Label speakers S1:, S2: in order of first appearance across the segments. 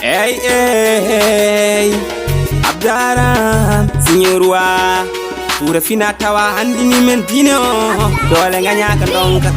S1: Hey, hey, Abdaram, Signorwa, Pura Finatawa, Andini Mentino, Dolanganyaka Donka.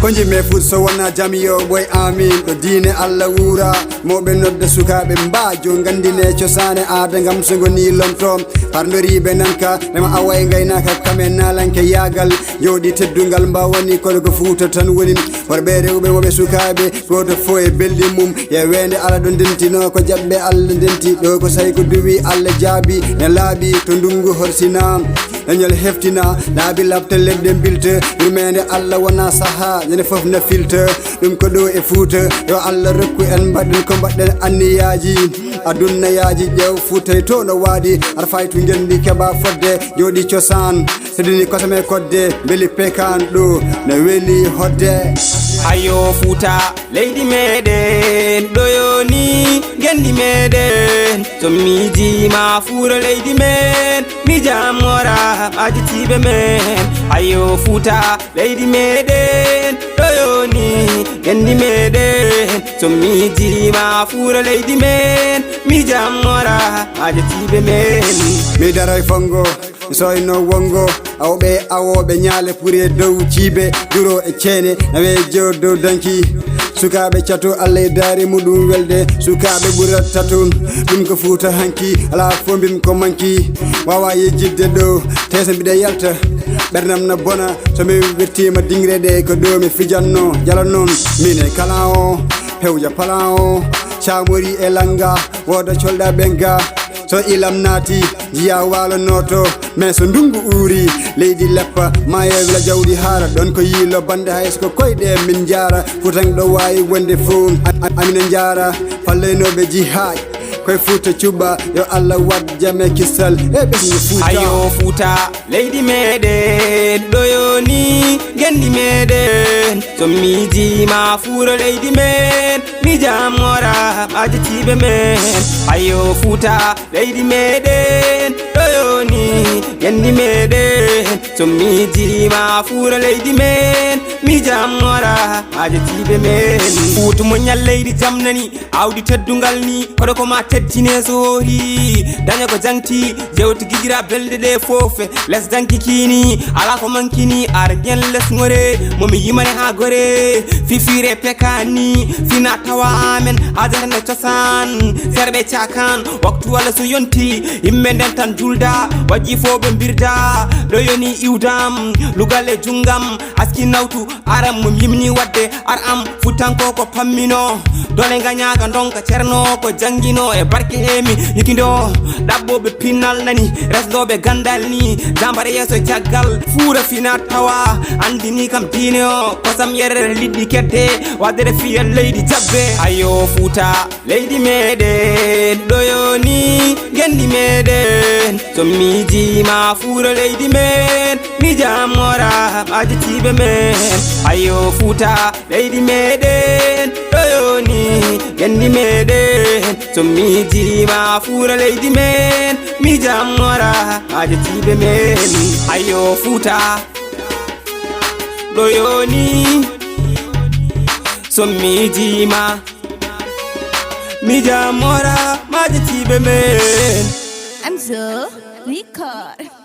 S2: Konji me fut so wana jami yo boy amin to dine alla wura moɓe nodde sukaɓe mbajo gandine cosane aada gam so goni lomtom parnoriɓe nanka rema away gaynaka kamen nalanke yagal jooɗi teddungal mbawani kono ko fuuta tan woni worɓe rewɓe woɓe sukaɓe goto fo e belɗi mum ye wende ala ɗo dentino ko jaɓɓe Allah denti ɗo ko sayi ko duwi Allah jaabi ne laaɓi to ndungu horsina dañol heftina laabi labta leɗɗe bilta yurmede Allah wona saaha ñande fof na filta ɗum ko ɗo e Fuuta yo Allah rokku en mbaɗen ko mbaɗɗen anniyaji adunnayaji ƴeew Fuutay to no waadi aɗa fay to gendi keɓa fodde jooɗi cosan sedini kosame kodde beeli pekan ɗo ne weeli hodde
S1: Hayo Fuuta leydi meɗen ɗoyoni gendi meɗen to miijima Fuura leydi men mi jamora majitiɓe men hayo Fuuta leydi meɗen ɗoyoni gendi meɗen to miijima Fuura leydi men mi jamora majitiɓe men
S2: mi daroy fongo soyno wongo awɓe awoɓe ñaale pour e dow ciibe duro e ceene nawe jow dow danki sukaɓe cato Allah e daari muɗum welde sukaɓe ɓurat tato ɗum ko Fuuta hanki ala fo mbimi ko manki wawa yejjidde ɗo tesa mbiɗa yalta ɓernam na bona somi wettima dingrede ko ɗo mi fijanno jala noon min e kala o hewja palan o camori e langa woda colɗa ɓenga so ilam naati jiya walo noto mais so ndungu uuri leydi leppa mayewla jawdi haara ɗon ko yiilo bande haysko koyɗe min jaara Fuutan ɗo wawi wonde fo aminen jaara fallenoɓe jihaaj koye Fuuta cuɓɓa yo Allah wad jame kissal e ɓesgu Fuuta
S1: hayo Fuuta leydi meɗen ɗoyoni gendi meɗen to miijima Fuura leydi men mi jamora majitiɓe men hayo Fuuta leydi meɗen ɗoyoni gendi meɗen to miijima Fuura leydi men mi jamora majitiɓe men Fuuta moñal leydi jamnani awdi teddungal ni koɗo koma teddine sori daña ko jangti jewti gijira belde ɗe foofe les danki kini ala ko mankini ar gen les ngore momi yimane ha gore fifire pekani fina tawa amen hajarne cosan serɓe cakan waktu walla so yonti yimɓe nden tan julda waji fo ɓe birda ɗo yoni iwdam lugalle jungam aski nawtu aram mom yimni wadde ar am Fuutanko ko pammino dole gañaka donka ceerno ko jangino e barke hemi yikindo ɗabɓoɓe pinnal nani resnoɓe gandal ni jambare yeeso caggal Fuura fina tawa andini kam diine o kosam yerere liɗɗi kedde waddere fiya leydi jabbe hayo Fuuta leydi meɗen ɗoyoni gendi meɗen to miijima Fuura leydi men mi jamora majitiɓe men hayo Fuuta leydi meɗen ɗoyoni gendi meɗen to miijima Fuura leydi men mi jamora majitiɓe men hayo Fuuta ɗoyoni so miijima mi jamora majitiɓe men
S3: Amzo Record.